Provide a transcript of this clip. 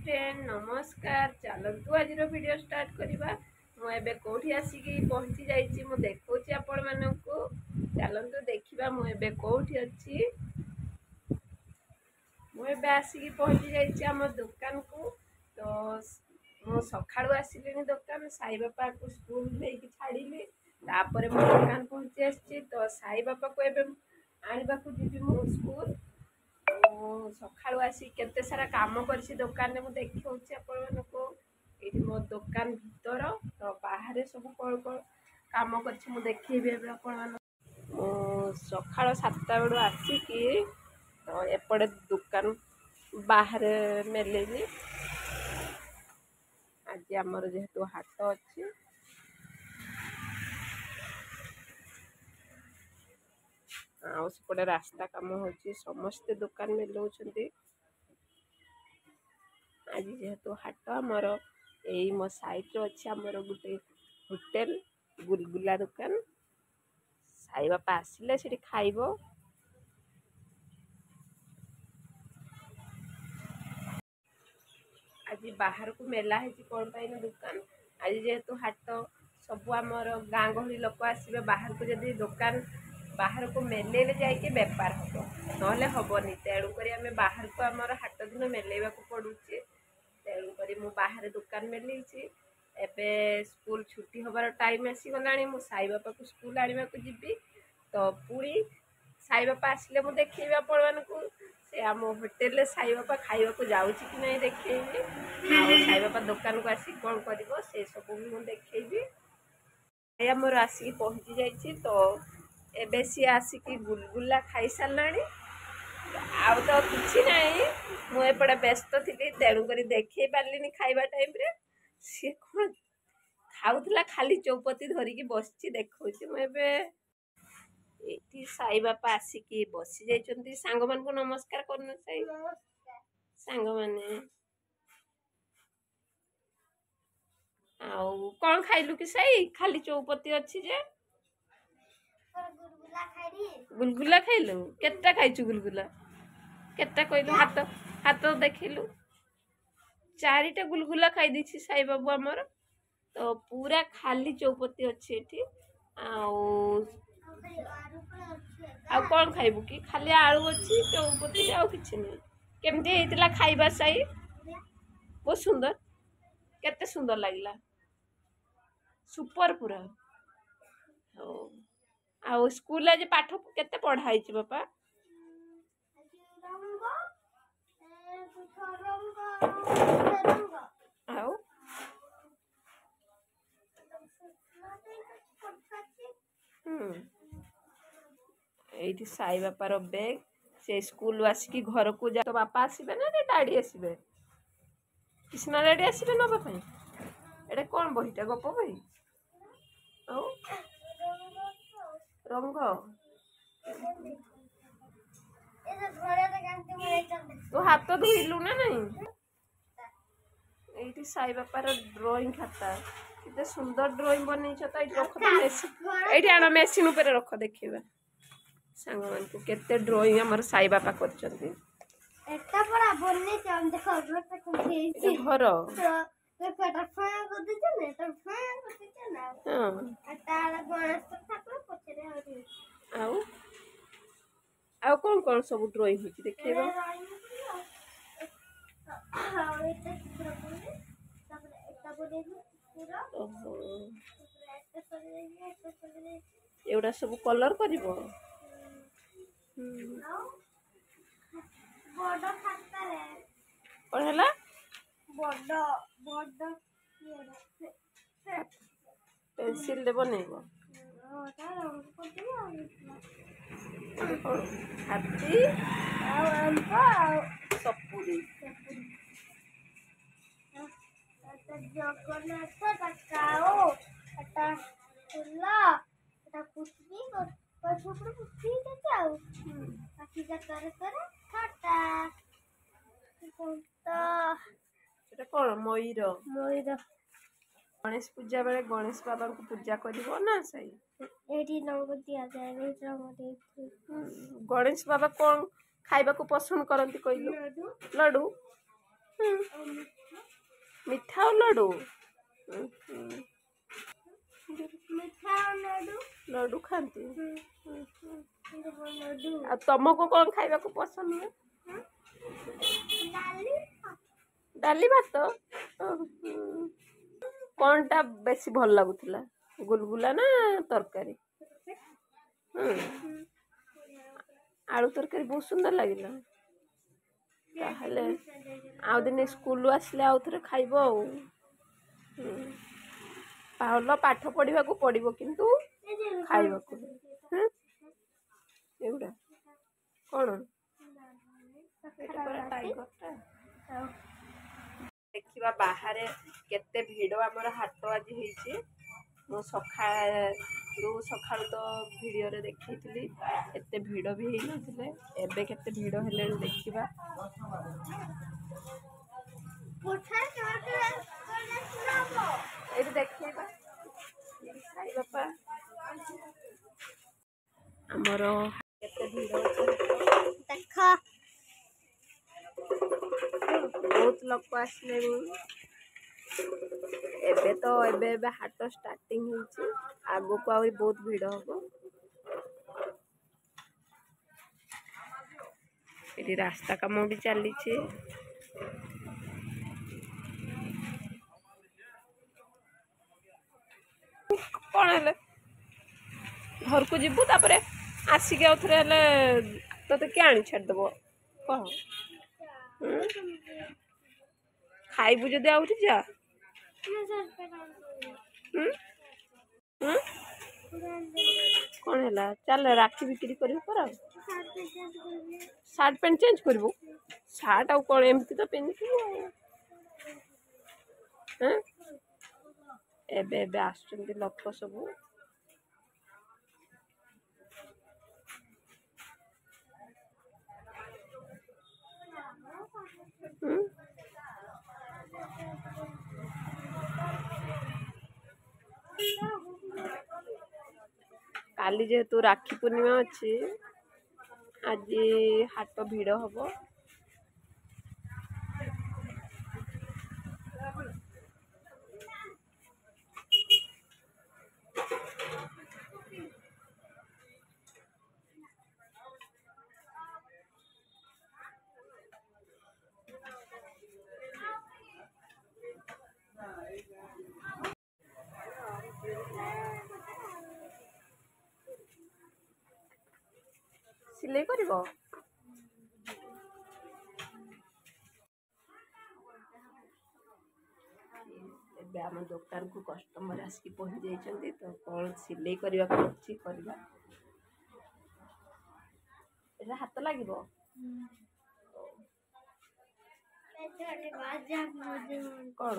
Friend नमस्कार। चलतु आज वीडियो स्टार्ट करवा। मुझे कौटी आसिक पहुँची जाइए मु देखा आपण मानक। चलतु देखा मुझे कौटी अच्छी। मुझे आसिक पहुँची जाइए आम दुकान को। तो मु सका आसिले दुकान साई बापा को स्कूल लेके छाड़ी तापर मो दुकान पहुँची आसी। तो साई बापा को एवं आने को जी मु स्कूल सका आसी केते सारा काम कर दुकान में देखा आपण ये मो दुकान भीतर। तो बाहर सब कौन कौन काम कर देखेबी आपण सका 7टा बेलू आसिकी। तो एपटे दुकान बाहर मेलेनी आज आमर जेहेतु हाट अच्छी सेपटे रास्ता काम हो समस्ते दुकान में लौट। आज जेहेतु हाट आमर यही मो साइट अच्छे आमर गोटे होटेल गुलगुला दुकान। साई बापा आसिले से खाइब। आज बाहर को मेला है कौन पाई दुकान आज जेहेतु हाट सब आमर गाँ गहली लोक आसबे बाहर को जदि दुकान बाहर को मेलेले जाइए बेपार हम ना हेनी। तेणुक आम बाहर को आमर हाट दिन मेलेवा पड़ुचे। तेणुक मु बाहर दुकान मेलैछि। एबे स्कूल छुट्टी हबार टाइम आसीगला मु साई बापा को स्कूल आने को जीवी। तो पुणी साई बापा आसिले मु देखी आपण मानक से आम होटेल साई बापा खाइबा को जाऊँगी कि नहीं देखी। साई बापा दुकान को आसिक कौन कर से सब भी मुझे देखी। मोर आसिक पहुँची जाइए। तो एबे सी आसिक गुलगुला खाई सारा आउ तो किसी ना मुझे व्यस्त थी। तेणुक देखे पार्ली खाइबा टाइम रे सी कौन खाऊला खाली चौपती धरिकी बस देखा मुझे ये साई बापा आसिकी बसी जाइए। सांग मान को नमस्कार करना साई सांग माने आउ कौन खाइलु कि साई खाली चौपती अच्छी जे गुलगुला खाइलु केटा खाइचु गुलगुला केटा कहलु हाथ हाथ देखिलु 4टा गुलगुला खाई दी साई बाबू आमर। तो पूरा खाली चौपती अच्छी एठी आउ कौन खाइबु कि खाली आलू अच्छी चौपती आउ किछि नहीं। केमती हेतिला खाइबा साई बहुत सुंदर केते सुंदर लागला सुपर पूरा। आउ स्कूल आज पाठ केते पढ़ाई छि बापा आउ ये साई बापार बैग से स्कूल आसिकी घर को जा। तो बापा आसबे ना डाडी आसबे कृष्णा डाडी आसबे ना बापा एटा कौन बहीटा गप बही रंग तो हाथ धोइलु ना नहीं। ये साई बापार ड्राइंग खाता केते सुंदर ड्राइंग बनै छ। तो रख तो मेसिन ये आना मेसिन ऊपर रख देखिबा सांग मान को केते ड्राइंग हमर साई बापा करछथि। एटा बड़ा बन्ने हम देखो घर पेटा फया को दिते ने तो फया को दिते ना हां ताला गणेश ठाकुर पछरे हरि आउ कौन कौन सब ड्राइंग होची देखिबा एवडा सब कलर करिवो बड़ खाता रे कोन हला बड़ बड़ पेंसिल दे बनेबो हाथी सपुरी जगन्नाथ टाकाओ एटा फुला एटा पुष्पी पछुपुर पुष्पी जाऊ बाकी जा करे करे छटा कोंता एटा कोन मयूर मयूर गणेश पूजा बेले गणेश बाबा को पूजा करिवो ना सही एठी रंग दिया जाए रंग दे। गणेश बाबा कौन खाइबा को पसंद करती कहलु लड्डू ମିଠା ଆଉ ଲଡ଼ୁ ଲଡ଼ୁ ଖାଆନ୍ତି। ଆଉ ତମକୁ କଣ ଖାଇବାକୁ ପସନ୍ଦ ହୁଏ? ଡାଲି ଭାତ। କଣଟା ବେଶୀ ଭଲ ଲାଗୁଥିଲା, ଗୁଲଗୁଲା ନା ତରକାରୀ? ଆଳୁ ତରକାରୀ ବହୁତ ସୁନ୍ଦର ଲାଗିଲା। ତାହେଲେ ଆଉ ଦିନେ ସ୍କୁଲରୁ ଆସିଲେ ଆଉ ଥରେ ଖାଇବ ଆଉ। ଭଲ ପାଠ ପଢ଼ିବାକୁ ପଡ଼ିବ କିନ୍ତୁ ଖାଇବାକୁ ଏଗୁଡ଼ା କଣ ଟାଇଗରଟା। ଦେଖିବା ବାହାରେ କେତେ ଭିଡ଼ ଆମର ହାଟ ଆଜି ହେଇଛି। ମୁଁ ସକାଳୁ ତ ଭିଡ଼ିଓରେ ଦେଖେଇଥିଲି ଏତେ ଭିଡ଼ ବି ହେଇନଥିଲେ, ଏବେ କେତେ ଭିଡ଼ ହେଲେଣି ଦେଖିବା। ଏଇଠି ଦେଖେଇବା ଖାଇବା ଆମର କେତେ ଭିଡ଼ ଅଛି ଦେଖ। ବହୁତ ଲୋକ ଆସିଲେଣି। ଏବେ ହାଟ ଷ୍ଟାର୍ଟିଂ ହେଇଛି, ଆଗକୁ ଆହୁରି ବହୁତ ଭିଡ଼ ହବ। ଏଠି ରାସ୍ତା କାମ ବି ଚାଲିଛି। କଣ ହେଲେ ଘରକୁ ଯିବୁ, ତାପରେ ଆସିକି ଆଉ ଥରେ ହେଲେ ତତେ କିଏ ଆଣି ଛାଡ଼ିଦବ କହ? ଖାଇବୁ ଯଦି ଆହୁରି ଯା। କଣ ହେଲା? ଚାଲ ରାକ୍ଷୀ ବିକ୍ରି କରିବୁ ପରା। ସାର୍ଟ ପ୍ୟାଣ୍ଟ ଚେଞ୍ଜ କରିବୁ? ସାର୍ଟ ଆଉ କଣ ଏମିତି ତ ପିନ୍ଧିଥିବୁ ଆଉ। ଏବେ ଆସୁଛନ୍ତି ଲୋକ ସବୁ। କାଲି ଯେହେତୁ ରାକ୍ଷୀ ପୂର୍ଣ୍ଣିମା ଅଛି, ଆଜି ହାଟ ଭିଡ଼ ହବ। ସିଲେଇ କରିବ? ଏବେ ଆମ ଦୋକାନକୁ କଷ୍ଟମର ଆସିକି ପହଞ୍ଚି ଯାଇଛନ୍ତି, ତ କଣ ସିଲେଇ କରିବାକୁ ଅଛି କରିବା। ଏଟା ହାତ ଲାଗିବ? କଣ?